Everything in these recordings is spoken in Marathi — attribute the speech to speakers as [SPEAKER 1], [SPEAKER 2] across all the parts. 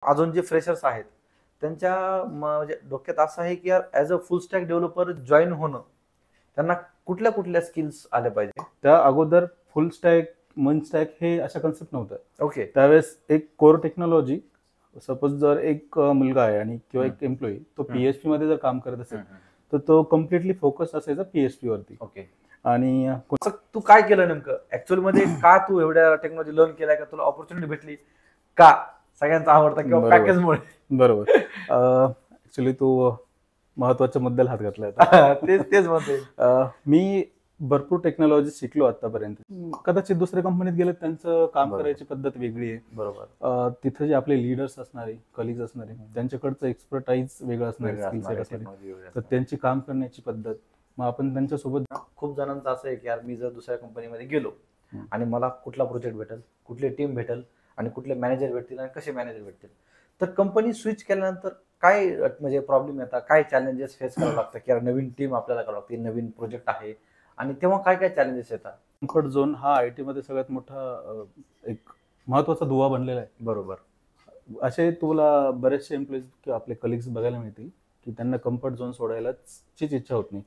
[SPEAKER 1] अजून जे फ्रेशर्स आहेत त्यांच्या म्हणजे डोक्यात असं आहे की यार as a full stack developer join होणं त्यांना कुठल्या कुठल्या स्किल्स आल्या पाहिजे.
[SPEAKER 2] त्या अगोदर फुल स्टॅक मन स्टॅक हे अशा कन्सेप्ट नव्हतं.
[SPEAKER 1] ओके.
[SPEAKER 2] त्यावेळेस एक कोर टेक्नॉलॉजी, सपोज जर एक मुलगा आहे आणि किंवा एक एम्प्लॉई तो PHP मध्ये जर काम करत असेल तर तो कम्प्लिटली फोकस असायचा PHP वरती.
[SPEAKER 1] ओके.
[SPEAKER 2] आणि
[SPEAKER 1] तू काय केलं नेमकं ऍक्च्युअल मध्ये? का तू एवढ्या टेक्नॉलॉजी लर्न केलाय? का तुला ऑपॉर्च्युनिटी भेटली? का सगळ्यांचा आवडता किंवा पॅकेजमुळे?
[SPEAKER 2] बरोबर. ऍक्च्युली तू महत्वाच्या मुद्द्याला हात घातलाय.
[SPEAKER 1] तेच म्हणते.
[SPEAKER 2] मी भरपूर टेक्नॉलॉजी शिकलो आतापर्यंत. कदाचित दुसऱ्या कंपनीत गेले त्यांचं काम करायची पद्धत वेगळी आहे.
[SPEAKER 1] बरोबर.
[SPEAKER 2] तिथे जे आपले लीडर्स असणारे, कलिग्स असणारे, त्यांच्याकडचं एक्सपर्टाईज वेगळं असणार, स्किल सेट असणारे, तर त्यांची काम करण्याची पद्धत. मग आपण त्यांच्यासोबत
[SPEAKER 1] खूप जणांचं असं आहे की यार मी जर दुसऱ्या कंपनीमध्ये गेलो आणि मला कुठला प्रोजेक्ट भेटेल, कुठली टीम भेटेल आणि कुठले मॅनेजर भेटतील आणि कसे मॅनेजर भेटतील, तर कंपनी स्विच केल्यानंतर काय म्हणजे प्रॉब्लेम येतात, काय चॅलेंजेस फेस करावं लागतं की यार नवीन टीम आपल्याला करावं लागते, नवीन प्रोजेक्ट आहे, आणि तेव्हा काय काय चॅलेंजेस येतात?
[SPEAKER 2] कम्फर्ट झोन हा IT मध्ये सगळ्यात मोठा एक महत्वाचा दुवा बनलेला आहे.
[SPEAKER 1] बरोबर.
[SPEAKER 2] असे तुला बरेचसे एम्प्लॉईज किंवा आपले कलिग्स बघायला मिळतील की त्यांना कम्फर्ट झोन सोडायलाच इच्छा होत नाही.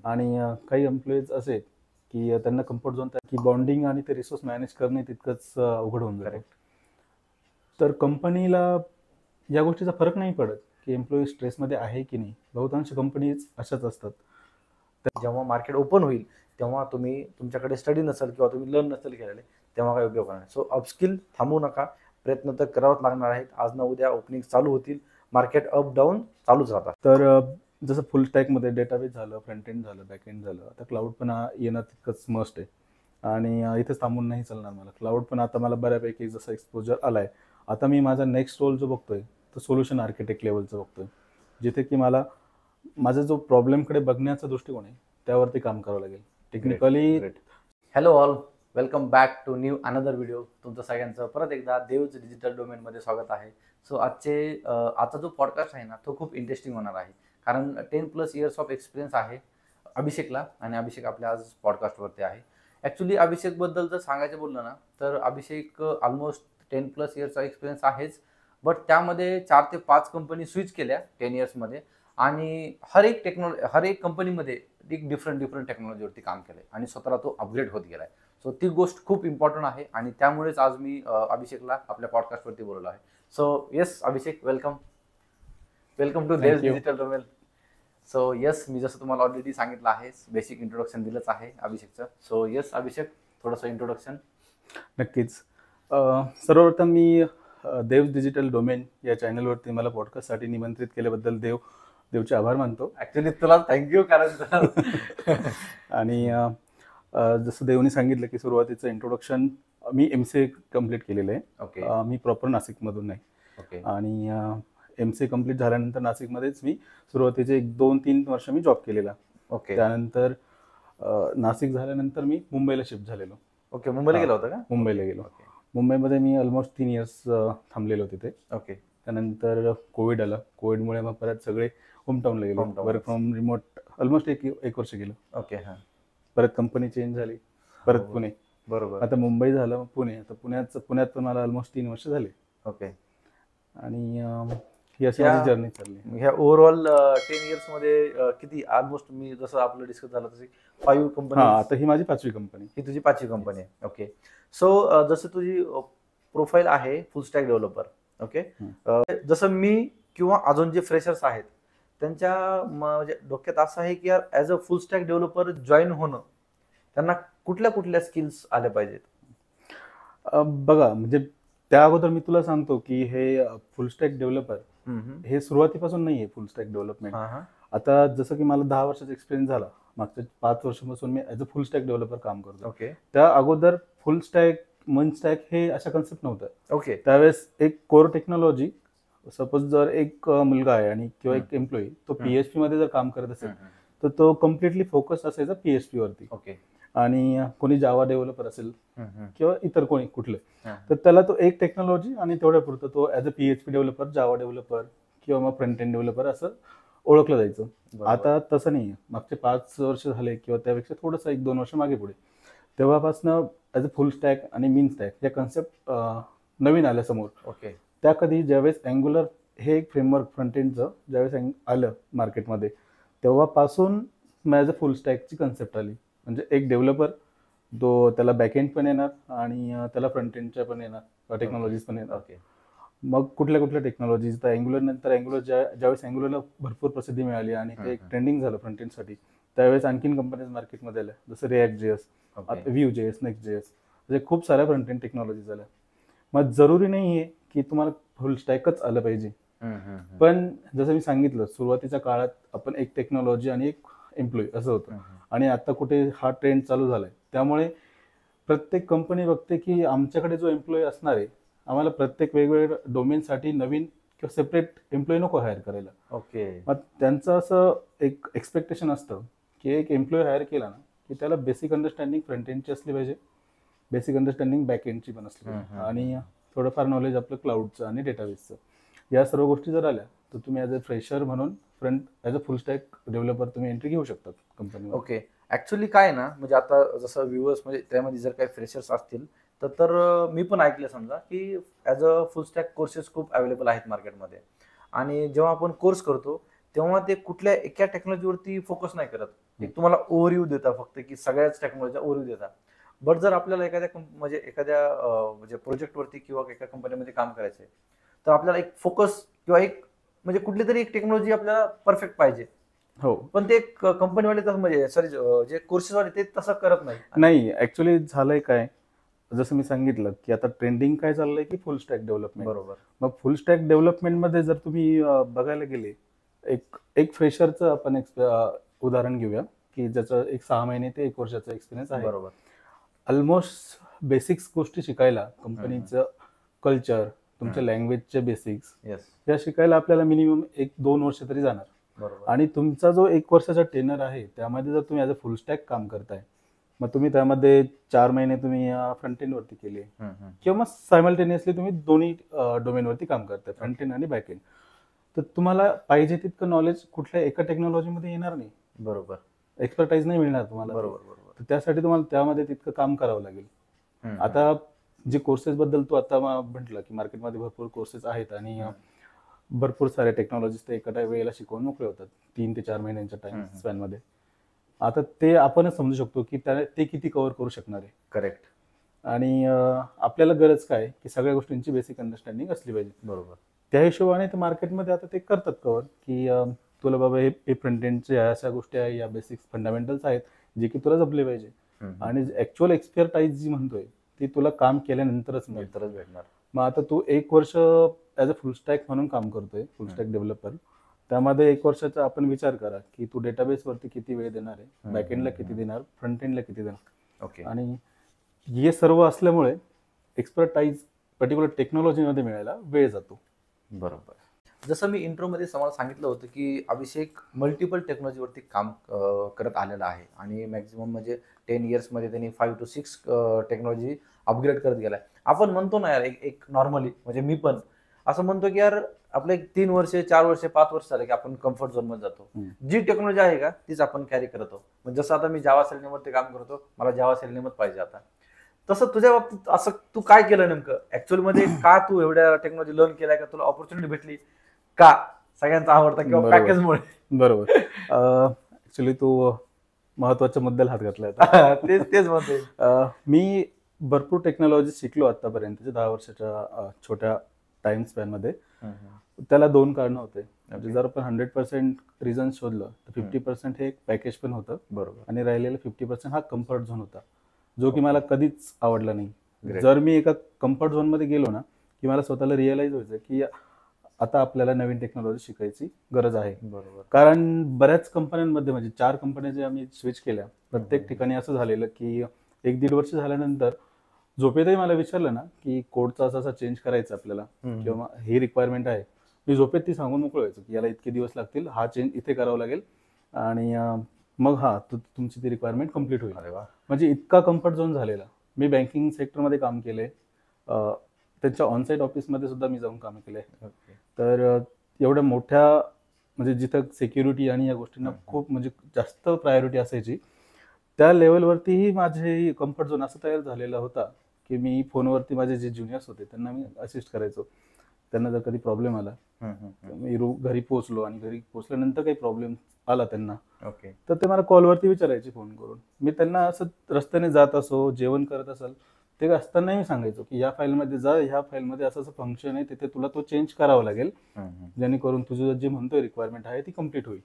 [SPEAKER 2] आणि काही एम्प्लॉईज असे की त्यांना कम्फर्ट झोन की बॉन्डिंग आणि ते रिसोर्स मॅनेज करणे तितकंच अवघड होऊन जातं. तर कंपनीला या गोष्टीचा फरक नाही पडत की एम्प्लॉई स्ट्रेसमध्ये आहे की नाही. बहुतांश कंपनीज अशाच असतात.
[SPEAKER 1] तर जेव्हा मार्केट ओपन होईल तेव्हा तुम्ही तुमच्याकडे स्टडी नसेल किंवा तुम्ही लर्न नसेल केलेले, तेव्हा काही उपयोग नाही. सो अपस्किल थांबू नका, प्रयत्न तर करावाच लागणार आहेत. आज ना उद्या ओपनिंग चालू होतील, मार्केट अप डाऊन चालूच राहतात.
[SPEAKER 2] तर जसं फुल स्टॅकमध्ये डेटाबेस झालं, फ्रंट एंड झालं, बॅक एंड झालं, आता क्लाउड पण येणं तितकंच मस्ट आहे. आणि इथेच थांबून नाही चालणार मला. क्लाउड पण आता मला बऱ्यापैकी जसं एक्सपोजर आलाय. आता मी माझा नेक्स्ट रोल जो बघतोय तो सोल्युशन आर्किटेक्ट लेवलचा बघतोय, जिथे की मला माझा जो प्रॉब्लेमकडे बघण्याचा दृष्टिकोन आहे त्यावरती काम करावं लागेल technically.
[SPEAKER 1] Hello all, welcome back to new another video. तुमचं सगळ्यांचं परत एकदा देवच डिजिटल डोमेनमध्ये स्वागत आहे. सो आजचा जो पॉडकास्ट आहे ना तो खूप इंटरेस्टिंग होणार आहे, कारण 10+ इयर्स ऑफ एक्सपिरियन्स आहे अभिषेकला, आणि अभिषेक आपल्या आज पॉडकास्टवरती आहे. ॲक्च्युली अभिषेकबद्दल जर सांगायचं बोललं ना तर अभिषेक ऑलमोस्ट 10+ इयर्सचा एक्सपिरियन्स आहेच, बट त्यामध्ये 4 ते 5 कंपनी स्विच केल्या 10 इयर्समध्ये, आणि हर एक कंपनीमध्ये एक डिफरंट टेक्नॉलॉजीवरती काम केलंय आणि स्वतःला तो अपग्रेड होत गेलाय. सो ती गोष्ट खूप इम्पॉर्टंट आहे आणि त्यामुळेच आज मी अभिषेकला आपल्या पॉडकास्टवरती बोलवलं आहे. So yes Abhishek, welcome to Dev digital domain. So yes, मी जसं तुम्हाला ऑलरेडी सांगितलं आहे, बेसिक इंट्रोडक्शन दिलंच आहे अभिषेकचं. सो येस अभिषेक, थोडंसं इंट्रोडक्शन.
[SPEAKER 2] नक्कीच. सर्वप्रथम मी देव डिजिटल डोमेन या चॅनलवरती मला पॉडकास्टसाठी निमंत्रित केल्याबद्दल देवचे आभार मानतो.
[SPEAKER 1] ऍक्च्युली तुला थँक्यू, कारण
[SPEAKER 2] आणि जसं देवने सांगितलं की सुरुवातीचं इंट्रोडक्शन, मी MCA कम्प्लीट केलेलं आहे.
[SPEAKER 1] ओके.
[SPEAKER 2] मी प्रॉपर नाशिकमधून आहे.
[SPEAKER 1] ओके.
[SPEAKER 2] आणि MCA कम्प्लीट झाल्यानंतर नाशिकमध्येच मी सुरुवातीचे 1-2-3 वर्ष मी जॉब केलेला.
[SPEAKER 1] ओके.
[SPEAKER 2] त्यानंतर नाशिक झाल्यानंतर मी मुंबईला शिफ्ट झालेलो.
[SPEAKER 1] ओके. मुंबईला गेला होता का?
[SPEAKER 2] मुंबईला गेलो. मुंबईमध्ये मी ऑलमोस्ट 3 इयर्स थांबलेलो तिथे.
[SPEAKER 1] ओके.
[SPEAKER 2] त्यानंतर कोविड आला. कोविडमुळे मग परत सगळे होमटाऊनला गेलो. वर्क फ्रॉम रिमोट ऑलमोस्ट एक वर्ष गेलो.
[SPEAKER 1] ओके. हां.
[SPEAKER 2] परत कंपनी चेंज झाली, परत पुणे.
[SPEAKER 1] बरोबर.
[SPEAKER 2] आता मुंबई झालं, मग पुणे. आता पुण्यात पण मला ऑलमोस्ट 3 वर्ष झाले.
[SPEAKER 1] ओके.
[SPEAKER 2] आणि ही अशी माझी जर्नी चालली.
[SPEAKER 1] ह्या ओव्हरऑल 10 इयर्समध्ये किती, ऑलमोस्ट मी जसं आपलं डिस्कस झालं तशी 5 कंपनी.
[SPEAKER 2] आता ही माझी 5वी कंपनी.
[SPEAKER 1] ही तुझी 5वी कंपनी आहे. ओके. सो जसं तुझी प्रोफाईल आहे फुल स्टॅक डेव्हलपर. ओके. जसं मी किंवा अजून जे फ्रेशर्स आहेत त्यांच्या म्हणजे डोक्यात असं आहे की यार as a full stack developer join होणं त्यांना कुठल्या कुठल्या स्किल्स आल्या पाहिजेत?
[SPEAKER 2] बघा, म्हणजे त्या अगोदर मी तुला सांगतो की हे फुल स्टॅक डेव्हलपर हे सुरुवातीपासून नाहीये फुल स्टॅक डेव्हलपमेंट. आता जसं की मला 10 वर्षाचा एक्सपिरियन्स झाला, मागच्या 5 वर्षापासून मी as a full stack developer काम करतो.
[SPEAKER 1] ओके.
[SPEAKER 2] त्या अगोदर फुल स्टॅक, मन स्टॅक हे अशा कन्सेप्ट नव्हतं.
[SPEAKER 1] ओके.
[SPEAKER 2] त्यावेळेस एक कोर टेक्नॉलॉजी, सपोज जर एक मुलगा आहे आणि किंवा एक एम्प्लॉई तो PHP मध्ये जर काम करत असेल तर तो कम्प्लिटली फोकस असायचा PHP वरती.
[SPEAKER 1] ओके.
[SPEAKER 2] आणि कोणी जावा डेव्हलपर असेल किंवा इतर कोणी कुठले, तर त्याला तो एक टेक्नॉलॉजी आणि तेवढ्या पुरतं तो as a PHP developer, Java developer किंवा मग फ्रंट एंड डेव्हलपर असं ओळखलं जायचं. आता तसं नाही. मागचे 5 वर्ष झाले किंवा त्यापेक्षा थोडंसं 1-2 वर्ष मागे पुढे, तेव्हापासनं ॲज अ फुल स्टॅक आणि मिन स्टॅक या कन्सेप्ट नवीन आल्या समोर.
[SPEAKER 1] ओके.
[SPEAKER 2] त्या कधी ज्यावेळेस अँग्युलर हे एक फ्रेमवर्क फ्रंट एंडचं ज्यावेळेस आलं मार्केटमध्ये, तेव्हापासून माझं फुल स्टॅकची कन्सेप्ट आली. म्हणजे एक डेव्हलपर तो त्याला बॅकएंड पण येणार आणि त्याला फ्रंट एंडच्या पण येणार, टेक्नॉलॉजीज पण येणार. मग कुठल्या कुठल्या टेक्नॉलॉजीज, तर अँग्युलर नंतर ज्यावेळेस अँग्युलरला भरपूर प्रसिद्धी मिळाली आणि ते एक ट्रेंडिंग झालं फ्रंट एंडसाठी, त्यावेळेस आणखीन कंपनीज मार्केटमध्ये आल्या, जसं रिॲक्ट JS, आता Vue.js, Next.js, म्हणजे खूप साऱ्या फ्रंट एंड टेक्नॉलॉजीज आल्या. मग जरुरी नाही आहे की तुम्हाला फुल स्टॅकच आलं पाहिजे, पण जसं मी सांगितलं सुरुवातीच्या काळात आपण एक टेक्नॉलॉजी आणि एक एम्प्लॉई असं होतं, आणि आता कुठे हा ट्रेंड चालू झालाय, त्यामुळे प्रत्येक कंपनी बघते की आमच्याकडे जो एम्प्लॉई असणार आहे, आम्हाला प्रत्येक वेगवेगळ्या डोमेनसाठी नवीन किंवा सेपरेट एम्प्लॉई नको हायर करायला. मग त्यांचं असं एक एक्सपेक्टेशन असतं की एक एम्प्लॉई हायर केला ना की त्याला बेसिक अंडरस्टँडिंग फ्रंट एंडची असली पाहिजे, बेसिक अंडरस्टँडिंग बॅक एंडची पण असली पाहिजे, आणि थोडंफार नॉलेज आपलं क्लाउडचं आणि डेटाबेसचं. या सर्व गोष्टी जर आल्या तर तुम्ही ॲज अ फ्रेशर म्हणून as a full stack developer तुम्ही एंट्री घेऊ शकतात कंपनीवर.
[SPEAKER 1] ओके. ऍक्च्युली काय ना, म्हणजे आता जसं व्ह्युअर्स म्हणजे त्यामध्ये जर काही फ्रेशर्स असतील तर मी पण ऐकलं समजा की as a full stack courses खूप अवेलेबल आहेत मार्केटमध्ये, आणि जेव्हा आपण कोर्स करतो तेव्हा ते कुठल्या एका टेक्नॉलॉजीवरती फोकस नाही करत, एक तुम्हाला ओव्हरव्ह्यू देता फक्त की सगळ्याच टेक्नॉलॉजीचा ओव्हरव्ह्यू देता. बट जर आपल्याला एखाद्या प्रोजेक्टवरती किंवा एका कंपनीमध्ये काम करायचं आहे, तर आपल्याला एक फोकस किंवा एक म्हणजे कुठली तरी एक टेक्नॉलॉजी आपल्याला परफेक्ट पाहिजे.
[SPEAKER 2] हो,
[SPEAKER 1] पण ते कंपनीवाले तसं म्हणजे सॉरी जे कोर्सेसवाले ते तसं करत
[SPEAKER 2] नाही. ऍक्च्युली झालंय काय, जसं मी सांगितलं की आता ट्रेंडिंग काय चाललंय की फुल स्टॅक डेव्हलपमेंट.
[SPEAKER 1] बरोबर.
[SPEAKER 2] मग फुल स्टॅक डेव्हलपमेंटमध्ये जर तुम्ही बघायला गेले, एक फ्रेशरचं आपण उदाहरण घेऊया की ज्याचं एक 6 महिने ते 1 वर्षाचा एक्सपिरियन्स आहे.
[SPEAKER 1] बरोबर.
[SPEAKER 2] ऑलमोस्ट बेसिक्स गोष्टी शिकायला, कंपनीचं कल्चर, तुमच्या लँग्वेजचे बेसिक्स या शिकायला आपल्याला मिनिमम 1-2 वर्ष तरी जाणार. आणि तुमचा जो 1 वर्षाचा टेनर आहे त्यामध्ये जर तुम्ही ॲज अ फुल स्टॅक काम करताय, मग तुम्ही त्यामध्ये 4 महिने तुम्ही फ्रंट एंड वरती केले, किंवा मग सायमल्टेनियसली तुम्ही दोन्ही डोमेनवरती काम करताय, फ्रंट एंड आणि बॅक एंड, तर तुम्हाला पाहिजे तितकं नॉलेज कुठल्या एका टेक्नॉलॉजीमध्ये येणार नाही.
[SPEAKER 1] बरोबर.
[SPEAKER 2] एक्सपर्टाईज नाही मिळणार तुम्हाला.
[SPEAKER 1] बरोबर.
[SPEAKER 2] तर त्यासाठी तुम्हाला त्यामध्ये तितकं काम करावं लागेल. आता जे कोर्सेस बद्दल तू आता म्हटलं की मार्केटमध्ये भरपूर कोर्सेस आहेत आणि भरपूर सारे टेक्नॉलॉजीज ते एका वेळेला शिकवून मोकळे होतात 3 ते 4 महिन्यांच्या टाइम स्पॅनमध्ये. आता ते आपणच समजू शकतो की ते किती कव्हर करू शकणार आहे.
[SPEAKER 1] करेक्ट.
[SPEAKER 2] आणि आपल्याला गरज काय की सगळ्या गोष्टींची बेसिक अंडरस्टँडिंग असली पाहिजे.
[SPEAKER 1] बरोबर.
[SPEAKER 2] त्या हिशोबाने ते मार्केटमध्ये आता ते करतात कव्हर की तुला बाबा हे फ्रंट एंडच्या अशा गोष्टी आहे, या बेसिक फंडामेंटल्स आहेत जे की तुला जपले पाहिजे, आणि ऍक्च्युअल एक्सपर्टाईज जी म्हणतोय ती तुला काम केल्यानंतरच
[SPEAKER 1] भेटणार.
[SPEAKER 2] मग आता तू 1 वर्ष ॲज अ फुल स्टॅक म्हणून काम करतोय, फुल स्टॅक डेव्हलपर, त्यामध्ये 1 वर्षाचा आपण विचार करा की तू डेटाबेसवरती किती वेळ देणार आहे, बॅकएंडला किती देणार, फ्रंट एंडला किती देणार.
[SPEAKER 1] ओके.
[SPEAKER 2] आणि हे सर्व असल्यामुळे एक्सपर्टाईज पर्टिक्युलर टेक्नॉलॉजीमध्ये मिळायला वेळ जातो.
[SPEAKER 1] बरोबर. जसं मी इंट्रोमध्ये तुम्हाला सांगितलं होतं की अभिषेक मल्टिपल टेक्नॉलॉजीवरती काम करत आलेला आहे, आणि मॅक्झिमम म्हणजे 10 इयर्समध्ये त्यांनी 5 to 6 टेक्नॉलॉजी अपग्रेड करत गेलाय. आपण म्हणतो ना यार, एक नॉर्मली म्हणजे मी पण असं म्हणतो की यार आपलं 3 वर्ष 4 वर्ष 5 वर्ष झालं की आपण कम्फर्ट झोनमध्ये जातो. जी टेक्नॉलॉजी आहे का तीच आपण कॅरी करतो. म्हणजे जसं आता मी जावा सेलिनियमवरती काम करतो, मला जावा सेलिनियमच पाहिजे आता. तसं तुझ्या बाबतीत असं तू काय केलं नेमकं ऍक्च्युअल मध्ये, का तू एवढ्या टेक्नॉलॉजी लर्न केलाय, का तुला ऑपॉर्च्युनिटी भेटली, का सगळ्यांचा आवडता किंवा पॅकेजमुळे?
[SPEAKER 2] बरोबर. ऍक्च्युली तू महत्वाच्या मुद्द्याला हात घातलाय.
[SPEAKER 1] तेच म्हणतोय.
[SPEAKER 2] मी भरपूर टेक्नॉलॉजी शिकलो आतापर्यंतच्या 10 वर्षाच्या छोट्या टाइम स्पॅन मध्ये. त्याला 2 कारणं होते. म्हणजे जर आपण 100% रिझन शोधलं तर 50% हे एक पॅकेज पण होतं, बरोबर, आणि राहिलेलं 50% हा कम्फर्ट झोन होता, जो की मला कधीच आवडला नाही. जर मी एका कम्फर्ट झोन मध्ये गेलो ना की मला स्वतःला रिअलाइज व्हायचं की आता आपल्याला नवीन टेक्नॉलॉजी शिकायची गरज आहे. बरोबर. कारण बऱ्याच कंपन्यांमध्ये, म्हणजे 4 कंपन्या जे आम्ही स्विच केल्या, प्रत्येक ठिकाणी असं झालेलं की 1-1.5 वर्ष झाल्यानंतर झोपेतही मला विचारलं ना की कोडचा असा चेंज करायचा आपल्याला, किंवा ही रिक्वायरमेंट आहे, मी झोपेत ती सांगून मोकळं व्हायचं की याला इतके दिवस लागतील, हा चेंज इथे करावा लागेल, आणि मग तुमची ती रिक्वायरमेंट कम्प्लीट होईल. म्हणजे इतका कम्फर्ट झोन झालेला. मी बँकिंग सेक्टरमध्ये काम केले, त्यांच्या ऑनसाईट ऑफिसमध्ये सुद्धा मी जाऊन काम केले. तर एवढ्या मोठ्या, म्हणजे जिथं सिक्युरिटी आणि या गोष्टींना खूप म्हणजे जास्त प्रायोरिटी असायची, त्या लेवलवरतीही माझे कम्फर्ट झोन असं तयार झालेला होता की मी फोनवरती माझे जे ज्युनियर्स होते त्यांना मी असिस्ट करायचो त्यांना जर कधी प्रॉब्लेम आला, तर मी घरी पोहोचलो आणि घरी पोहोचल्यानंतर काही प्रॉब्लेम आला त्यांना,
[SPEAKER 1] ओके.
[SPEAKER 2] तर ते मला कॉलवरती विचारायचे फोन करून. मी त्यांना असं रस्त्याने जात असो, जेवण करत असाल, ते असतानाही मी सांगायचो की या फाईलमध्ये जा, ह्या फाईलमध्ये असं असं फंक्शन आहे, तिथे तुला तो चेंज करावा लागेल, जेणेकरून तुझं जे म्हणतोय रिक्वायरमेंट आहे ती कम्प्लीट होईल.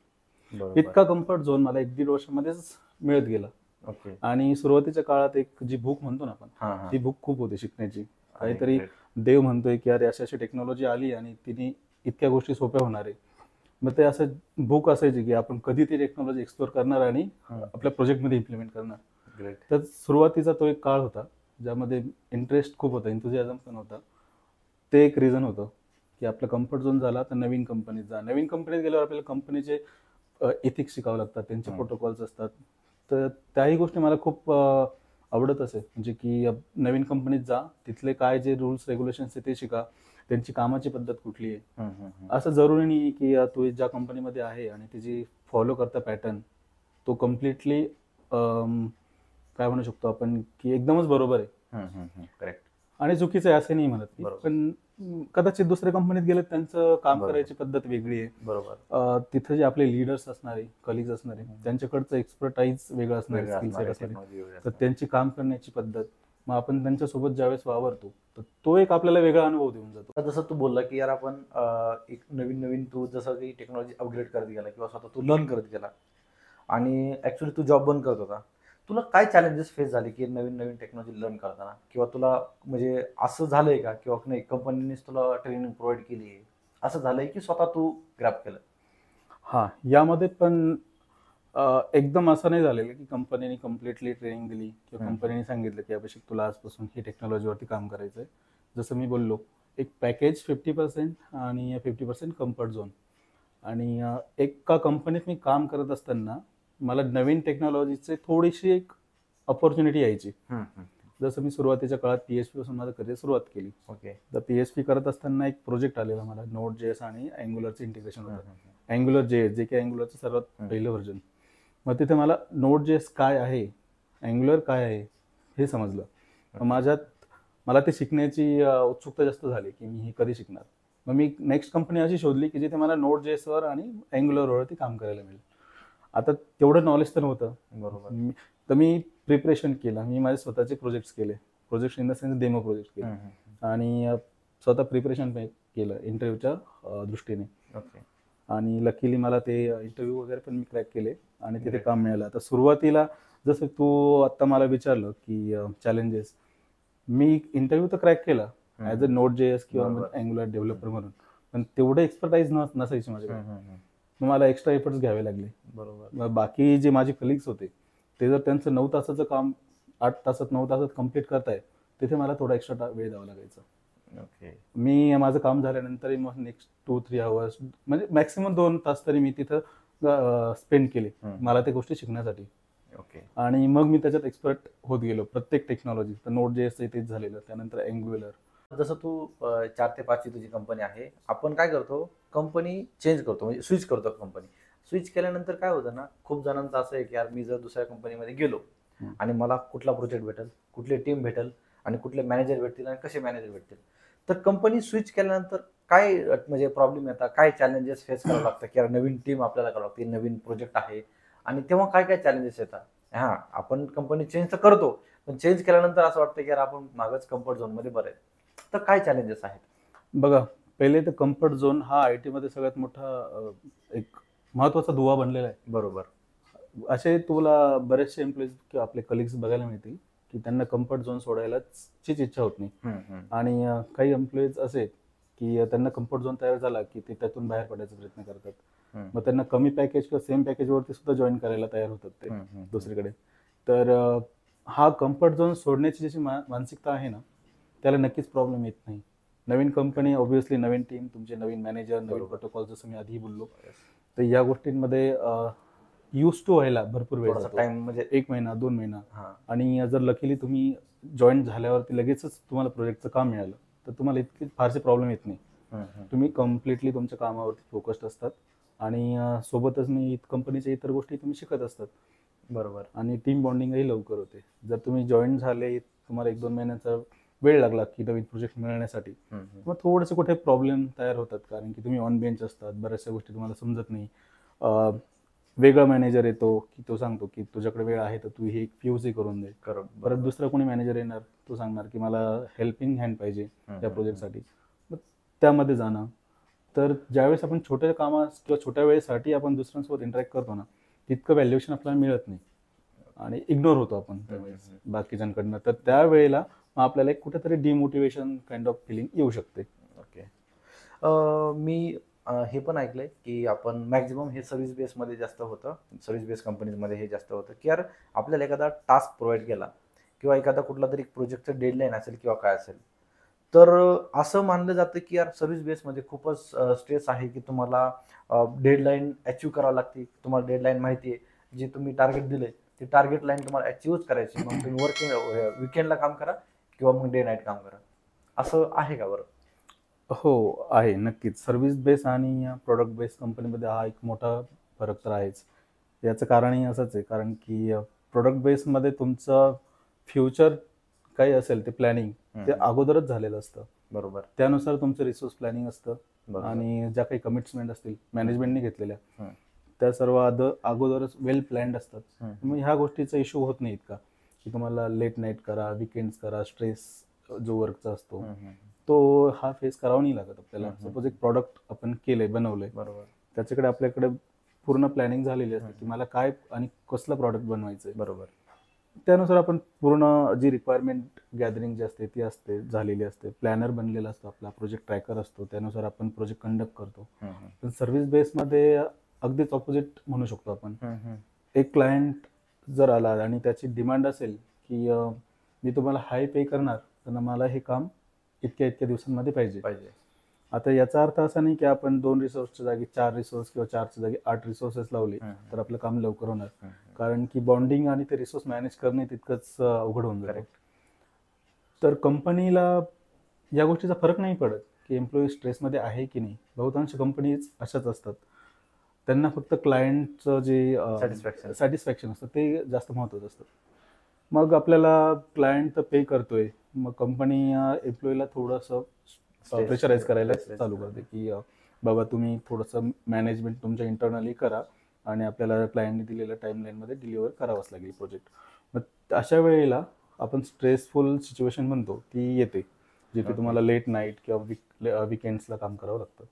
[SPEAKER 2] इतका कम्फर्ट झोन मला 1-1.5 वर्षामध्येच मिळत गेला.
[SPEAKER 1] ओके.
[SPEAKER 2] आणि सुरुवातीच्या काळात एक जी भूक म्हणतो ना आपण, ती भूक खूप होती शिकण्याची. काहीतरी देव म्हणतोय की अरे अशी अशी टेक्नॉलॉजी आली आणि तिने इतक्या गोष्टी सोप्या होणार आहे. मग ते असं भूक असायची की आपण कधी ती टेक्नॉलॉजी एक्सप्लोर करणार आणि आपल्या प्रोजेक्टमध्ये इम्प्लिमेंट करणार.
[SPEAKER 1] ग्रेट.
[SPEAKER 2] तर सुरुवातीचा तो एक काळ होता ज्यामध्ये इंटरेस्ट खूप होता, एन्थुझियाझम पण होता. ते एक रिझन होतं की आपला कम्फर्ट झोन झाला तर नवीन कंपनीत जा. नवीन कंपनीत गेल्यावर आपल्याला कंपनीचे एथिक्स शिकावं लागतात, त्यांचे प्रोटोकॉल्स असतात. तर त्याही गोष्टी मला खूप आवडत असे, म्हणजे की नवीन कंपनीत जा, तिथले काय जे रूल्स रेग्युलेशन्स आहे ते शिका, त्यांची कामाची पद्धत कुठली आहे. असं जरुरी नाही की तू ज्या कंपनीमध्ये आहे आणि तिची फॉलो करता पॅटर्न तो कम्प्लिटली काय म्हणू शकतो आपण की एकदमच बरोबर आहे.
[SPEAKER 1] करेक्ट.
[SPEAKER 2] आणि चुकीचं आहे असं नाही म्हणत मी, पण कदाचित दुसऱ्या कंपनीत गेले त्यांचं काम करायची पद्धत वेगळी आहे.
[SPEAKER 1] बरोबर.
[SPEAKER 2] तिथं जे आपले लीडर्स असणारे, कलिग्स असणारे, त्यांच्याकडचं एक्सपर्टाईज वेगळं असणार, स्किल सेट असणार, तर त्यांची काम करण्याची पद्धत, मग आपण त्यांच्यासोबत ज्यावेळेस वावरतो तर तो एक आपल्याला वेगळा अनुभव देऊन जातो.
[SPEAKER 1] जसं तू बोलला की यार आपण एक नवीन नवीन तू जसं की टेक्नॉलॉजी अपग्रेड करत गेला किंवा स्वतः तू लर्न करत गेला आणि ऍक्च्युली तू जॉब बंद करत होता, तुला काय चॅलेंजेस फेस झाले की नवीन नवीन टेक्नॉलॉजी लर्न करताना, किंवा तुला म्हणजे असं झालंय का किंवा नाही कंपनीनेच तुला ट्रेनिंग प्रोव्हाइड केली आहे, असं झालंय की स्वतः तू ग्रॅब केलं?
[SPEAKER 2] हा, यामध्ये पण एकदम असं नाही झालेलं की कंपनीने कम्प्लिटली ट्रेनिंग दिली किंवा कंपनीने सांगितलं की अभिषेक तुला आजपासून ही टेक्नॉलॉजीवरती काम करायचं आहे. जसं मी बोललो, एक पॅकेज 50% आणि 50% कम्फर्ट झोन. आणि एका कंपनीत मी काम करत असताना मला नवीन टेक्नॉलॉजीचे थोडीशी एक अपॉर्च्युनिटी यायची. जसं मी सुरुवातीच्या काळात PHP पासून माझं करिअर सुरुवात केली.
[SPEAKER 1] ओके.
[SPEAKER 2] तर PHP करत असताना एक प्रोजेक्ट आलेला मला, Node.js आणि अँग्युलरचं इंटिग्रेशन होतं. Angular.js जे की अँग्युलरचं सर्वात पहिलं व्हर्जन. मग तिथे मला Node.js काय आहे, अँग्युलर काय आहे हे समजलं. मला ते शिकण्याची उत्सुकता जास्त झाली की मी हे कधी शिकणार. मग मी नेक्स्ट कंपनी अशी शोधली की जिथे मला Node.js वर आणि अँग्युलरवरती काम करायला मिळेल. आता तेवढं नॉलेज तर नव्हतं.
[SPEAKER 1] बरोबर.
[SPEAKER 2] तर मी प्रिपरेशन केलं, मी माझे स्वतःचे प्रोजेक्ट्स केले, project in the sense demo project केले आणि स्वतः प्रिपरेशन केलं इंटरव्ह्यूच्या दृष्टीने.
[SPEAKER 1] ओके.
[SPEAKER 2] आणि लकीली मला ते इंटरव्ह्यू वगैरे पण मी क्रॅक केले आणि तिथे काम मिळालं. आता सुरुवातीला जसं तू आत्ता मला विचारलं की चॅलेंजेस, मी इंटरव्ह्यू तर क्रॅक केला ॲज अ Node.js किंवा अँग्युलर डेव्हलपर म्हणून, पण तेवढं एक्सपर्टाईज नसायची माझ्याकडे. मग मला एक्स्ट्रा एफर्ट्स घ्यावे लागले.
[SPEAKER 1] बरोबर.
[SPEAKER 2] बाकी जे माझे कलिग्स होते ते जर त्यांचं 9 तासाचं काम 8 तासात 9 तासात कम्प्लीट करताय, तिथे मला थोडा एक्स्ट्रा वेळ द्यावा लागायचा.
[SPEAKER 1] ओके.
[SPEAKER 2] मी माझं काम झाल्यानंतर मग नेक्स्ट 2-3 आवर्स म्हणजे मॅक्सिमम 2 तास तरी मी तिथं स्पेंड केले मला त्या गोष्टी शिकण्यासाठी.
[SPEAKER 1] ओके.
[SPEAKER 2] आणि मग मी त्याच्यात एक्सपर्ट होत गेलो प्रत्येक टेक्नॉलॉजी. तर Node.js तेच झालेलं, त्यानंतर अँग्युलर.
[SPEAKER 1] जसं तू 4 ते 5 ची तुझी कंपनी आहे, आपण काय करतो, कंपनी चेंज करतो, म्हणजे स्विच करतो कंपनी. स्विच केल्यानंतर काय होतं ना, खूप जणांचं असं आहे की यार मी जर दुसऱ्या कंपनीमध्ये गेलो आणि मला कुठला प्रोजेक्ट भेटेल, कुठली टीम भेटेल आणि कुठले मॅनेजर भेटतील आणि कसे मॅनेजर भेटतील, तर कंपनी स्विच केल्यानंतर काय म्हणजे प्रॉब्लेम येतात, काय चॅलेंजेस फेस करावं लागतं की यार नवीन टीम आपल्याला करावं लागते, नवीन प्रोजेक्ट आहे, आणि तेव्हा काय काय चॅलेंजेस येतात? हां, आपण कंपनी चेंज तर करतो, पण चेंज केल्यानंतर असं वाटतं की यार आपण मागच कम्फर्ट झोनमध्ये बरं आहे. तर काय चॅलेंजेस आहेत?
[SPEAKER 2] बघा, पहिले तर कम्फर्ट झोन हा IT मध्ये सगळ्यात मोठा एक महत्वाचा दुवा बनलेला आहे.
[SPEAKER 1] बरोबर.
[SPEAKER 2] असे तुला बरेचसे एम्प्लॉईज किंवा आपले कलिग्स बघायला मिळतील की त्यांना कम्फर्ट झोन सोडायलाच इच्छा होत नाही. आणि काही एम्प्लॉईज असे आहेत की त्यांना कम्फर्ट झोन तयार झाला की ते त्यातून बाहेर पडायचा प्रयत्न करतात. मग त्यांना कमी पॅकेज किंवा सेम पॅकेजवरती सुद्धा जॉईन करायला तयार होतात ते दुसरीकडे. तर हा कम्फर्ट झोन सोडण्याची जशी मानसिकता आहे ना, त्याला नक्कीच प्रॉब्लेम येत नाही. नवीन कंपनी, ऑब्व्हियसली नवीन टीम, तुमचे नवीन मॅनेजर, नवीन प्रोटोकॉल, जसं मी आधी बोललो, तर या गोष्टींमध्ये यूज टू व्हायला भरपूर वेळ जातो.
[SPEAKER 1] टाइम म्हणजे
[SPEAKER 2] 1 महिना 2 महिना. आणि जर लकीली तुम्ही जॉईन झाल्यावरती लगेचच तुम्हाला प्रोजेक्टचं काम मिळालं तर तुम्हाला इतके फारसे प्रॉब्लेम येत नाही. तुम्ही कम्प्लिटली तुमच्या कामावरती फोकस्ड असतात आणि सोबतच मी कंपनीच्या इतर गोष्टी तुम्ही शिकत असतात.
[SPEAKER 1] बरोबर.
[SPEAKER 2] आणि टीम बॉन्डिंगही लवकर होते. जर तुम्ही जॉईन झाले, तुम्हाला 1-2 महिन्याचा वेळ लागला की नवीन प्रोजेक्ट मिळण्यासाठी, मग थोडेसे कुठे प्रॉब्लेम तयार होतात, कारण की तुम्ही ऑन बेंच असतात, बऱ्याचशा गोष्टी तुम्हाला समजत नाही. वेगळा मॅनेजर येतो की तो सांगतो की तुझ्याकडे वेळ आहे तर तू ही POC करून दे. परत दुसरा कोणी मॅनेजर येणार, तो सांगणार की मला हेल्पिंग हँड पाहिजे त्या प्रोजेक्टसाठी, मग त्यामध्ये जाणं. तर ज्यावेळेस आपण छोट्या कामास किंवा छोट्या वेळेसाठी आपण दुसऱ्यांसोबत इंटरॅक्ट करतो ना, तितकं व्हॅल्युएशन आपल्याला मिळत नाही आणि इग्नोर होतो आपण त्यावेळेस बाकीच्यांकडनं. तर त्यावेळेला मग आपल्याला एक कुठेतरी डिमोटिवेशन काइंड ऑफ फिलिंग येऊ शकते.
[SPEAKER 1] ओके. मी हे पण ऐकलंय की आपण मॅक्झिमम हे सर्व्हिस बेसमध्ये जास्त होतं, सर्व्हिस बेस कंपनीजमध्ये हे जास्त होतं की यार आपल्याला एखादा टास्क प्रोव्हाइड केला किंवा एखादा कुठला तरी प्रोजेक्टचं डेडलाईन असेल किंवा काय असेल, तर असं मानलं जातं की यार सर्व्हिस बेसमध्ये खूपच स्ट्रेस आहे की तुम्हाला डेडलाईन अचीव करावं लागते. तुम्हाला डेडलाईन माहिती आहे, जे तुम्ही टार्गेट दिले ते टार्गेट लाईन तुम्हाला अचीवच करायची. मग तुम्ही विकेंडला काम करा किंवा मग डे नाईट काम करा. असं आहे का बरं?
[SPEAKER 2] हो, आहे नक्कीच. सर्व्हिस बेस आणि प्रॉडक्ट बेस कंपनीमध्ये हा एक मोठा फरक तर आहेच. याचं कारणही असंच आहे, कारण की प्रॉडक्ट बेसमध्ये तुमचं फ्युचर काही असेल ते प्लॅनिंग ते अगोदरच झालेलं असतं.
[SPEAKER 1] बरोबर.
[SPEAKER 2] त्यानुसार तुमचं रिसोर्स प्लॅनिंग असतं आणि ज्या काही कमिटमेंट असतील मॅनेजमेंटने घेतलेल्या, त्या सर्व अगोदरच वेल प्लॅन्ड असतात. मग ह्या गोष्टीचा इश्यू होत नाही इतका की तुम्हाला लेट नाईट करा, विकेंड्स करा, स्ट्रेस जो वर्कचा असतो तो हा फेस करावा नाही लागत आपल्याला. सपोज एक प्रॉडक्ट आपण केलंय, बनवलंय,
[SPEAKER 1] बरोबर.
[SPEAKER 2] त्याच्याकडे आपल्याकडे पूर्ण प्लॅनिंग झालेली असते की मला काय आणि कसलं प्रॉडक्ट बनवायचंय.
[SPEAKER 1] बरोबर.
[SPEAKER 2] त्यानुसार आपण पूर्ण जी रिक्वायरमेंट गॅदरिंग जी असते ती असते झालेली असते. प्लॅनर बनलेला असतो, आपला प्रोजेक्ट ट्रॅकर असतो, त्यानुसार आपण प्रोजेक्ट कंडक्ट करतो. पण सर्व्हिस बेसमध्ये अगदीच ऑपोजिट म्हणू शकतो आपण. एक क्लायंट जर आला आणि त्याची डिमांड असेल की मी तुम्हाला हाय पे करणार, तर मला हे काम इतक्या इतक्या दिवसांमध्ये पाहिजे. आता याचा अर्थ असा नाही की आपण 2 रिसोर्सच्या जागी 4 रिसोर्स किंवा 4च्या जागी 8 रिसोर्सेस लावले तर आपलं काम लवकर होणार. कारण की बॉन्डिंग आणि ते रिसोर्स मॅनेज करणे तितकंच अवघड होऊन जातं. तर कंपनीला या गोष्टीचा फरक नाही पडत की एम्प्लॉई स्ट्रेसमध्ये आहे की नाही. बहुतांश कंपनीज अशाच असतात. त्यांना फक्त क्लायंटचं जे सॅटिस्फॅक्शन असतं ते जास्त महत्त्वाचं असतं. मग आपल्याला क्लायंट तर पे करतोय, मग कंपनी एम्प्लॉईला थोडंसं प्रेशराईज करायला चालू करते की बाबा तुम्ही थोडंसं मॅनेजमेंट तुमच्या इंटरनली करा आणि आपल्याला क्लायंटने दिलेल्या टाईमलाईनमध्ये डिलिव्हर करावंच लागेल प्रोजेक्ट. मग अशा वेळेला आपण स्ट्रेसफुल सिच्युएशन म्हणतो ती येते, जिथे तुम्हाला लेट नाईट किंवा विकेंड्सला काम करावं लागतं.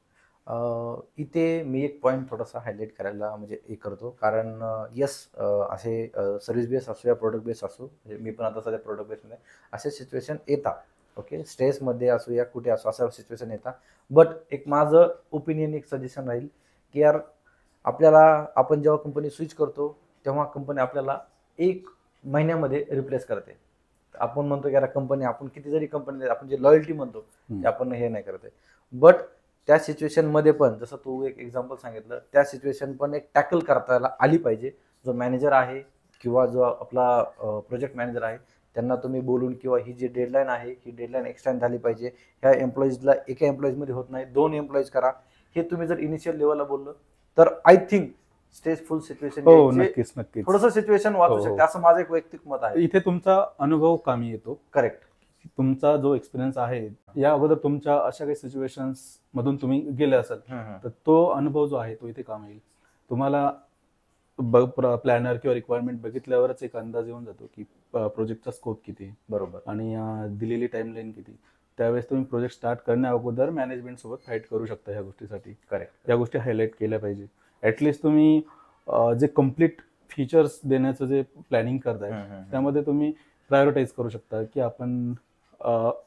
[SPEAKER 1] इथे मी एक पॉईंट थोडासा हायलाईट करायला म्हणजे हे करतो, कारण यस असे सर्व्हिस बेस असो या प्रोडक्ट बेस असो, मी पण आता सध्या प्रोडक्ट बेसमध्ये असे सिच्युएशन येतात. ओके, स्ट्रेसमध्ये असो या कुठे असो अशा सिच्युएशन येतात. बट एक माझं ओपिनियन, एक सजेशन राहील की यार आपण जेव्हा कंपनी स्विच करतो तेव्हा कंपनी आपल्याला 1 महिन्यामध्ये रिप्लेस करते. आपण म्हणतो की यार कंपनी, आपण किती जरी कंपनी आपण जे लॉयल्टी म्हणतो ते आपण हे नाही करत आहे. बट त्या सिच्युएशनमध्ये पण जसं तू एक एक्झाम्पल सांगितलं, त्या सिच्युएशन पण एक टॅकल करता आली पाहिजे. जो मॅनेजर आहे किंवा जो आपला प्रोजेक्ट मॅनेजर आहे त्यांना तुम्ही बोलून किंवा ही जी डेडलाईन आहे ही डेडलाईन एक्सटेंड झाली पाहिजे. ह्या एम्प्लॉईजला एका एम्प्लॉईजमध्ये होत नाही, 2 एम्प्लॉईज करा. हे तुम्ही जर इनिशियल लेवलला बोललं तर आय थिंक स्ट्रेसफुल सिच्युएशन
[SPEAKER 2] नक्कीच
[SPEAKER 1] थोडंसं सिच्युएशन वाचू शकते, असं माझं एक वैयक्तिक मत आहे.
[SPEAKER 2] इथे तुमचा अनुभव कामी येतो.
[SPEAKER 1] करेक्ट.
[SPEAKER 2] तुमचा जो एक्सपिरियन्स आहे, या अगोदर तुमच्या अशा काही सिच्युएशन्स मधून तुम्ही गेले असाल तर तो अनुभव जो आहे तो इथे काम येईल. तुम्हाला प्लॅनर किंवा रिक्वायरमेंट बघितल्यावरच एक अंदाज येऊन जातो की प्रोजेक्टचा स्कोप किती, बरोबर, आणि दिलेली टाइमलाईन किती. त्यावेळेस तुम्ही प्रोजेक्ट स्टार्ट करण्या अगोदर मॅनेजमेंट सोबत फाईट करू शकता ह्या गोष्टीसाठी. करेक्ट. या गोष्टी हायलाईट केल्या पाहिजे. ॲटलिस्ट तुम्ही जे कम्प्लीट फीचर्स देण्याचं जे प्लॅनिंग करताय त्यामध्ये तुम्ही प्रायोरिटाईज करू शकता की आपण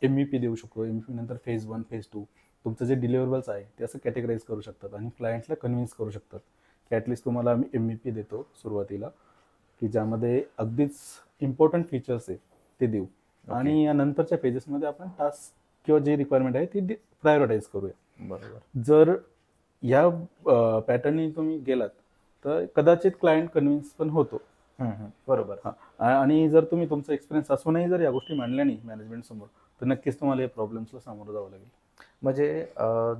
[SPEAKER 2] MVP देऊ शकतो. MVP नंतर फेज 1, फेज 2 तुमचं जे डिलिव्हरेबल्स आहे ते असं कॅटेगराईज करू शकतात आणि क्लायंटला कन्व्हिन्स करू शकतात की ॲटलिस्ट तुम्हाला आम्ही MVP देतो सुरुवातीला, की ज्यामध्ये अगदीच इम्पॉर्टंट फीचर्स आहे ते देऊ. आणि या नंतरच्या पेजेसमध्ये आपण टास्क किंवा जी रिक्वायरमेंट आहे ती प्रायोरिटाईज करूया. बरोबर. जर या पॅटर्ननी तुम्ही गेलात तर कदाचित क्लायंट कन्व्हिन्स पण होतो.
[SPEAKER 1] बरोबर.
[SPEAKER 2] आणि जर तुम्ही तुमचा एक्सपिरियन्स असूनही जर या गोष्टी मांडल्या नाही मॅनेजमेंट समोर तर नक्कीच तुम्हाला या प्रॉब्लेम्सला सामोरं जावं लागेल.
[SPEAKER 1] म्हणजे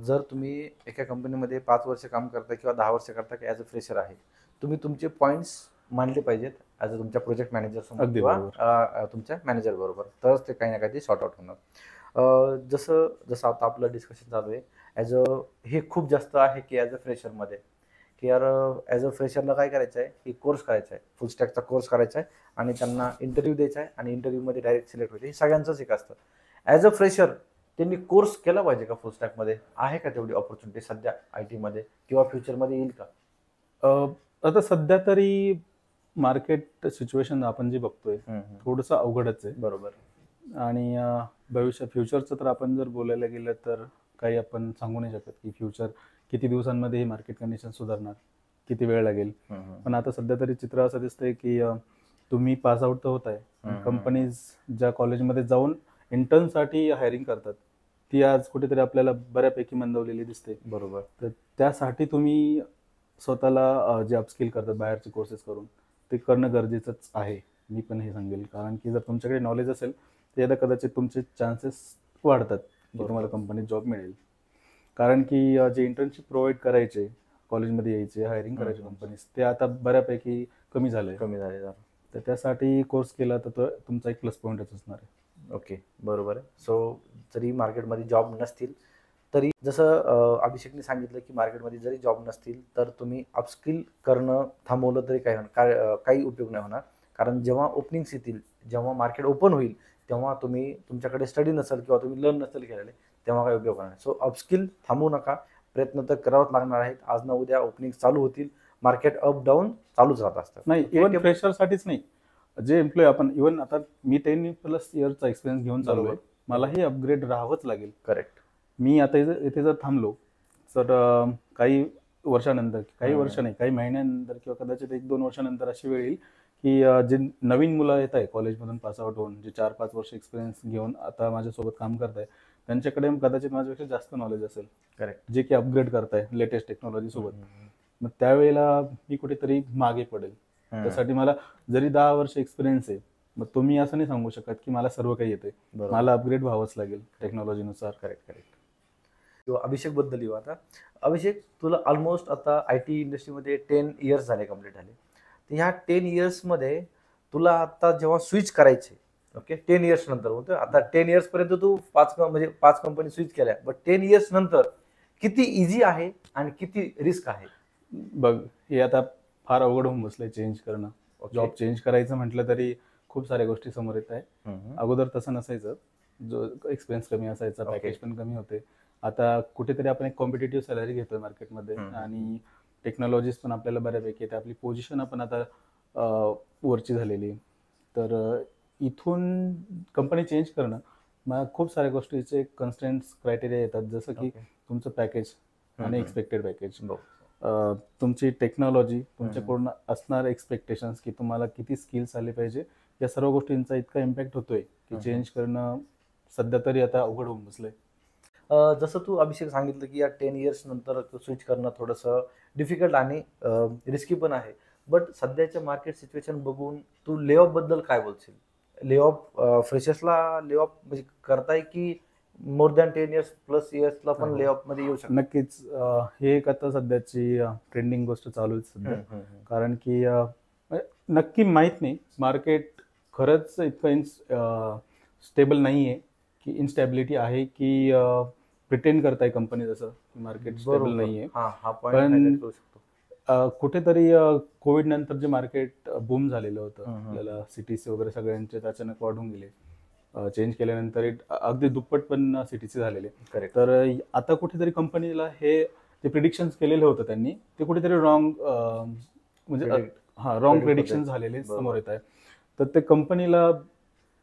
[SPEAKER 1] जर तुम्ही एका कंपनीमध्ये 5 वर्ष काम करता किंवा 10 वर्ष करता की ॲज अ फ्रेशर आहे, तुम्ही तुमचे पॉईंट्स मांडले पाहिजेत ॲज अ तुमच्या प्रोजेक्ट मॅनेजर समोर
[SPEAKER 2] अगदी
[SPEAKER 1] किंवा
[SPEAKER 2] बरोबर.
[SPEAKER 1] तुमच्या मॅनेजर बरोबर, तरच ते काही ना काही सॉर्ट आउट होणार. जसं जसं आता आपलं डिस्कशन चालू आहे, ॲज अ हे खूप जास्त आहे की ॲज अ फ्रेशरमध्ये, की यार ॲज अ फ्रेशरला काय करायचं आहे, की कोर्स करायचा आहे, फुल स्टॅकचा कोर्स करायचा आहे आणि त्यांना इंटरव्ह्यू द्यायचा आहे आणि इंटरव्ह्यूमध्ये डायरेक्ट सिलेक्ट व्हायचं. हे सगळ्यांचंच एक असतं. ॲज अ फ्रेशर त्यांनी कोर्स केला पाहिजे का फुल स्टॅकमध्ये? आहे का तेवढी ऑपॉर्च्युनिटी सध्या आय टीमध्ये किंवा फ्युचरमध्ये येईल का?
[SPEAKER 2] आता सध्या तरी मार्केट सिच्युएशन आपण जे बघतोय थोडंसं अवघडच आहे.
[SPEAKER 1] बरोबर.
[SPEAKER 2] आणि फ्युचरचं तर आपण जर बोलायला गेलं तर काही आपण सांगू नाही शकत की फ्युचर किती दिवसांमध्ये ही मार्केट कंडिशन सुधारणार, किती वेळ लागेल. पण आता सध्या तरी चित्र असं दिसतंय की तुम्ही पास आउट तर होत आहे, कंपनीज ज्या कॉलेजमध्ये जाऊन इंटर्नसाठी हायरिंग करतात ती आज कुठेतरी आपल्याला बऱ्यापैकी मंदवलेली दिसते.
[SPEAKER 1] बरोबर.
[SPEAKER 2] तर त्यासाठी तुम्ही स्वतःला जे अपस्किल करतात बाहेरचे कोर्सेस करून ते करणं गरजेचंच आहे. मी पण हे सांगेल, कारण की जर तुमच्याकडे नॉलेज असेल तर याला कदाचित तुमचे चान्सेस वाढतात की तुम्हाला कंपनीत जॉब मिळेल. कारण की जे इंटर्नशिप प्रोव्हाइड करायचे, कॉलेजमध्ये यायचे, हायरिंग करायचे कंपनीज, ते आता बऱ्यापैकी कमी झाले. तर त्यासाठी कोर्स केला तर तो तुमचा एक प्लस पॉईंटच असणार आहे.
[SPEAKER 1] ओके, बरोबर आहे. सो जरी मार्केटमध्ये जॉब नसतील तरी जसं अभिषेकने सांगितलं की मार्केटमध्ये जरी जॉब नसतील तर तुम्ही अपस्किल करणं थांबवलं तरी काही उपयोग नाही होणार. कारण जेव्हा ओपनिंग्स येतील, जेव्हा मार्केट ओपन होईल, तेव्हा तुमच्याकडे स्टडी नसेल किंवा तुम्ही लर्न नसेल केलेले, तेव्हा काही उपयोग होणार नाही. सो अपस्किल थांबवू नका, प्रयत्न तर करावाच लागणार आहेत. आज ना उद्या ओपनिंग चालू होतील, मार्केट अप डाऊन चालूच राहत असतात.
[SPEAKER 2] नाही, इव्हन फ्रेशरसाठीच नाही, जे एम्प्लॉय आपण इव्हन आता मी 10+ इयरचा एक्सपिरियन्स घेऊन चालू आहे, मलाही अपग्रेड राहावंच लागेल.
[SPEAKER 1] करेक्ट.
[SPEAKER 2] मी आता इथे जर थांबलो तर काही वर्षानंतर, काही वर्ष नाही, काही महिन्यानंतर किंवा कदाचित 1-2 वर्षानंतर अशी वेळ येईल की जे नवीन मुलं येत आहे कॉलेजमधून पासआउट होऊन, जे 4-5 वर्ष एक्सपिरियन्स घेऊन आता माझ्यासोबत काम करत आहे, त्यांच्याकडे कदाचित माझ्यापेक्षा जास्त नॉलेज असेल.
[SPEAKER 1] करेक्ट.
[SPEAKER 2] जे की अपग्रेड करताय लेटेस्ट टेक्नॉलॉजी सोबत. मग त्यावेळेला मी कुठेतरी मागे पडेल. त्यासाठी मला जरी 10 वर्ष एक्सपिरियन्स आहे, मग तुम्ही असं नाही सांगू शकत की मला सर्व काही येते. मला अपग्रेड व्हावंच लागेल टेक्नॉलॉजीनुसार.
[SPEAKER 1] करेक्ट. किंवा अभिषेक बद्दल येऊ आता. अभिषेक, तुला ऑलमोस्ट आता आय टी इंडस्ट्रीमध्ये 10 इयर्स झाले, कंप्लीट झाले. तर ह्या 10 इयर्समध्ये तुला आता जेव्हा स्विच करायचे, ओके, 10 इयर्स नंतर बोलतो, आता 10 इयर्सपर्यंत तू 5 कंपनी स्विच केल्या, बट 10 इयर्स नंतर किती इझी आहे आणि किती रिस्क आहे?
[SPEAKER 2] बघ, हे आता फार अवघड होऊन बसलंय चेंज करणं. जॉब चेंज करायचं म्हटलं तरी खूप साऱ्या गोष्टी समोर येत आहे. अगोदर तसं नसायचं, जो एक्सपिरियन्स कमी असायचा, पॅकेज पण कमी होते. आता कुठेतरी आपण एक कॉम्पिटेटिव्ह सॅलरी घेतोय मार्केटमध्ये आणि टेक्नॉलॉजीज पण आपल्याला बऱ्यापैकी येते. आपली पोझिशन आपण आता वरची झालेली. तर इथून कंपनी चेंज करणं, मला खूप साऱ्या गोष्टीचे कन्स्ट्रेंट्स, क्रायटेरिया येतात, जसं की तुमचं पॅकेज आणि एक्सपेक्टेड पॅकेज, तुमची टेक्नॉलॉजी, तुमच्याकडून असणार एक्सपेक्टेशन्स की तुम्हाला किती स्किल्स आले पाहिजे, या सर्व गोष्टींचा इतका इम्पॅक्ट होतोय की चेंज करणं सध्या तरी आता अवघड होऊन बसलंय.
[SPEAKER 1] जसं तू अभिषेक सांगितलं की या 10 इयर्स नंतर स्विच करणं थोडंसं डिफिकल्ट आणि रिस्की पण आहे. बट सध्याच्या मार्केट सिच्युएशन बघून तू लेऑफ बद्दल काय बोलशील? लेऑफ फ्रेशर्सला लेऑफ म्हणजे करताय की मोर दॅन 10 इयर्स प्लस इयर्सला पण लेऑफ मध्ये येऊ शकतो?
[SPEAKER 2] नक्कीच. हे एक आता सध्याची ट्रेंडिंग गोष्ट चालू आहे सध्या. कारण की नक्की माहीत नाही, मार्केट खरंच इतकं स्टेबल नाही आहे की इनस्टॅबिलिटी आहे की प्रिटेंड करताय कंपनी जसं की मार्केट स्टेबल नाही आहे. पण कुठेतरी कोविड नंतर जे मार्केट बूम झालेलं होतं, आपल्याला सिटीसी वगैरे सगळ्यांचे अचानक वाढून गेले. चेंज केल्यानंतर अगदी दुप्पट पण सिटीसी झालेले. तर आता कुठेतरी कंपनीला हे जे प्रिडिक्शन्स केलेले होतं त्यांनी, ते कुठेतरी रॉंग, म्हणजे रॉंग प्रिडिक्शन झालेले समोर येत आहे. तर ते कंपनीला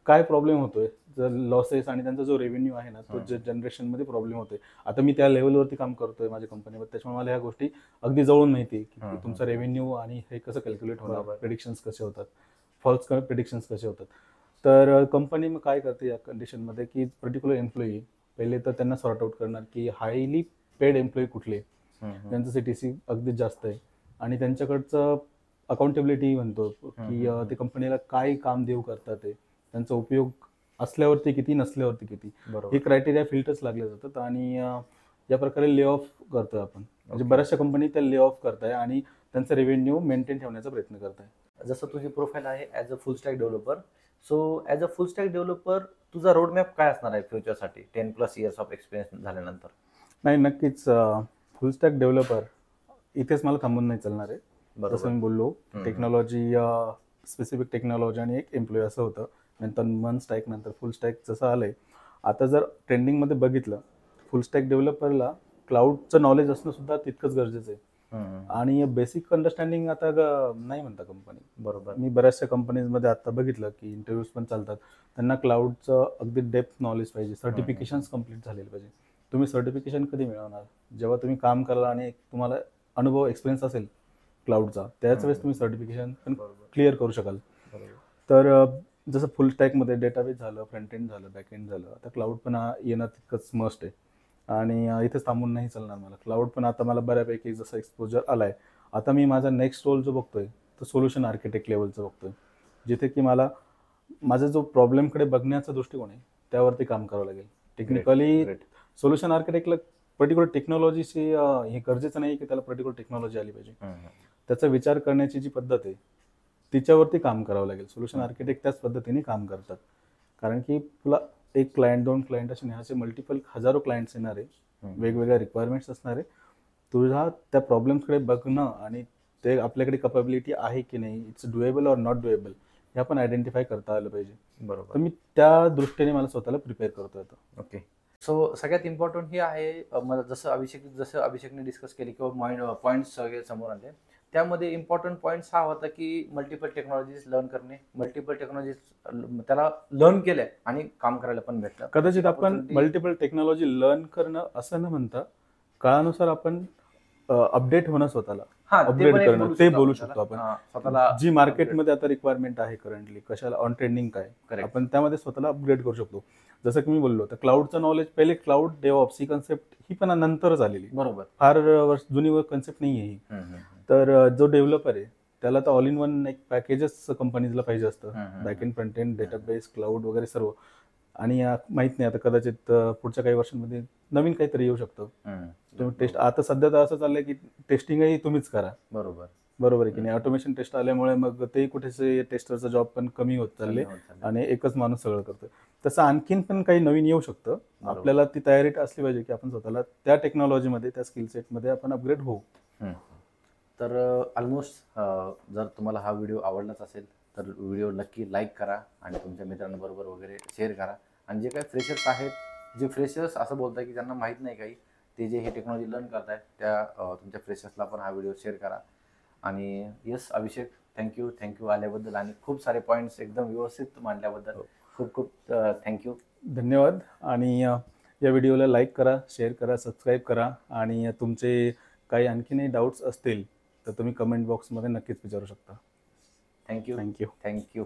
[SPEAKER 2] काय प्रॉब्लेम होतोय, जर लॉसेस आणि त्यांचा जो रेव्हेन्यू आहे ना, तो जनरेशनमध्ये प्रॉब्लेम होतोय. आता मी त्या लेवलवरती काम करतोय माझ्या कंपनीवर, त्याच्यामुळे मला ह्या गोष्टी अगदी जवळून माहिती आहे की तुमचा रेव्हेन्यू आणि हे कसं कॅल्क्युलेट होणार, प्रिडिक्शन्स कसे होतात, फॉल्स प्रिडिक्शन्स कसे होतात. तर कंपनी मग काय करते या कंडिशनमध्ये की पर्टिक्युलर एम्प्लॉई पहिले तर त्यांना सॉर्ट आउट करणार की हायली पेड एम्प्लॉई कुठले, त्यांचं सीटीसी अगदी जास्त आहे आणि त्यांच्याकडचं अकाउंटेबिलिटी म्हणतो की ते कंपनीला काय काम देऊ करतात, ते त्यांचा उपयोग असल्यावरती किती, नसल्यावरती किती, हे क्रायटेरिया फिल्टर्स लागले जातात. आणि या प्रकारे ले ऑफ करतोय आपण. म्हणजे बऱ्याचशा कंपनी त्या ले ऑफ करताय आणि त्यांचा रेव्हेन्यू मेंटेन ठेवण्याचा प्रयत्न करताय.
[SPEAKER 1] जसं तुझी प्रोफाईल आहे as a full stack developer, so as a full stack developer तुझा रोडमॅप काय असणार आहे फ्युचरसाठी 10+ इयर्स ऑफ एक्सपिरियन्स झाल्यानंतर?
[SPEAKER 2] नाही, नक्कीच फुल स्टॅक डेव्हलपर इथेच मला थांबून नाही चालणार आहे. जसं मी बोललो, टेक्नॉलॉजी, स्पेसिफिक टेक्नॉलॉजी आणि एक एम्प्लॉई असं होतं. नंतर मन स्टॅक, नंतर फुल स्टॅक जसं आलंय. आता जर ट्रेंडिंगमध्ये बघितलं, फुल स्टॅक डेव्हलपरला क्लाउडचं नॉलेज असणं सुद्धा तितकंच गरजेचं आहे. आणि बेसिक अंडरस्टँडिंग आता नाही म्हणता कंपनी.
[SPEAKER 1] बरोबर.
[SPEAKER 2] मी बऱ्याचशा कंपनीजमध्ये आता बघितलं की इंटरव्ह्यूज पण चालतात, त्यांना क्लाउडचं अगदी डेप्थ नॉलेज पाहिजे, सर्टिफिकेशन्स कम्प्लीट झालेले पाहिजे. तुम्ही सर्टिफिकेशन कधी मिळवणार? जेव्हा तुम्ही काम कराल आणि तुम्हाला अनुभव, एक्सपिरियन्स असेल क्लाउडचा, त्याच वेळेस तुम्ही सर्टिफिकेशन पण क्लिअर करू शकाल. तर जसं फुल स्टॅकमध्ये डेटाबेस झालं, फ्रंट एंड झालं, बॅक एंड झालं, आता क्लाउड पण येणं तितकंच मस्ट आहे. आणि इथेच थांबून नाही चालणार मला. क्लाउड पण आता मला बऱ्यापैकी जसं एक्सपोजर आलाय, आता मी माझा नेक्स्ट रोल जो बघतोय तो सोल्युशन आर्किटेक्ट लेवलचा बघतोय, जिथे की मला माझा जो प्रॉब्लेमकडे बघण्याचा दृष्टिकोन आहे त्यावरती काम करावं लागेल. टेक्निकली सोल्युशन आर्किटेक्टला पर्टिक्युलर टेक्नॉलॉजीची हे गरजेचं नाही की त्याला पर्टिक्युलर टेक्नॉलॉजी आली पाहिजे. त्याचा विचार करण्याची जी पद्धत आहे तिच्यावरती काम करावं लागेल. सोल्युशन आर्किटेक्ट त्याच पद्धतीने काम करतात. कारण की तुला एक क्लायंट, 2 क्लायंट असे नाही, असे मल्टिपल हजारो क्लायंट्स येणार आहे, वेगवेगळ्या रिक्वायरमेंट्स असणार आहे. तुझ्या त्या प्रॉब्लेम्सकडे बघणं आणि ते आपल्याकडे कॅपेबिलिटी आहे की नाही, इट्स डुएबल और नॉट डुएबल, हे आपण आयडेंटिफाय करता आलं पाहिजे.
[SPEAKER 1] बरोबर.
[SPEAKER 2] तर मी त्या दृष्टीने मला स्वतःला प्रिपेअर करतो आता.
[SPEAKER 1] ओके. सो सगळ्यात इम्पॉर्टंट हे आहे, मला जसं अभिषेकने डिस्कस केली किंवा पॉईंट्स सगळे समोर आले, त्यामध्ये इम्पॉर्टंट पॉईंट्स हा होता की मल्टिपल टेक्नॉलॉजीज लर्न करणे, मल्टिपल टेक्नॉलॉजीज त्याला लर्न केल्या आणि काम करायला पण भेटलं.
[SPEAKER 2] कदाचित आपण मल्टिपल टेक्नॉलॉजी लर्न करणं असं न म्हणता काळानुसार आपण अपडेट होणं, स्वतःला अपग्रेड करणं, ते बोलू शकतो आपण. स्वतःला जी मार्केटमध्ये आता रिक्वायरमेंट आहे करंटली, कशाला ऑन ट्रेंडिंग काय, आपण त्यामध्ये स्वतःला अपग्रेड करू शकतो. जसं की मी बोललो, तर क्लाउडचं नॉलेज, पहिले क्लाउड डेव्हऑप्स ही कन्सेप्ट ही पण नंतरच आलेली.
[SPEAKER 1] बरोबर.
[SPEAKER 2] फार जुनी कन्सेप्ट नाही आहे ही. तर जो डेव्हलपर आहे त्याला तर ऑल इन वन एक पॅकेजच कंपनीजला पाहिजे असतं, back end, front end, database, cloud वगैरे सर्व. आणि माहित नाही आता कदाचित पुढच्या काही वर्षांमध्ये नवीन काहीतरी येऊ शकतं. तुम्ही टेस्ट, आता सध्या तर असं चाललंय की टेस्टिंगही तुम्हीच करा. बरोबर आहे की नाही? ऑटोमेशन टेस्ट आल्यामुळे मग ते कुठेसे टेस्टरचा जॉब पण कमी होत चालले आणि एकच माणूस सगळं करतोय. तसं आणखीन पण काही नवीन येऊ शकतं. आपल्याला ती तयारी असली पाहिजे की आपण स्वतःला त्या टेक्नॉलॉजीमध्ये, त्या स्किल सेटमध्ये आपण अपग्रेड होऊ.
[SPEAKER 1] तर ऑलमोस्ट जर तुम्हाला हा व्हिडिओ आवडलाच असेल तर व्हिडिओ नक्की लाईक करा आणि तुमच्या मित्रांबरोबर वगैरे शेअर करा. आणि जे काही फ्रेशर्स आहेत, जे फ्रेशर्स असं बोलतात की ज्यांना माहीत नाही काही, ते जे हे टेक्नॉलॉजी लर्न करतायत, त्या तुमच्या फ्रेशर्सला पण हा व्हिडिओ शेअर करा. आणि यस अभिषेक, थँक्यू आल्याबद्दल आणि खूप सारे पॉईंट्स एकदम व्यवस्थित मांडल्याबद्दल खूप थँक्यू.
[SPEAKER 2] धन्यवाद. आणि या व्हिडिओला लाईक करा, शेअर करा, सबस्क्राईब करा. आणि तुमचे काही आणखीनही डाऊट्स असतील तर तुम्ही कमेंट बॉक्समध्ये नक्कीच विचारू शकता.
[SPEAKER 1] थँक्यू.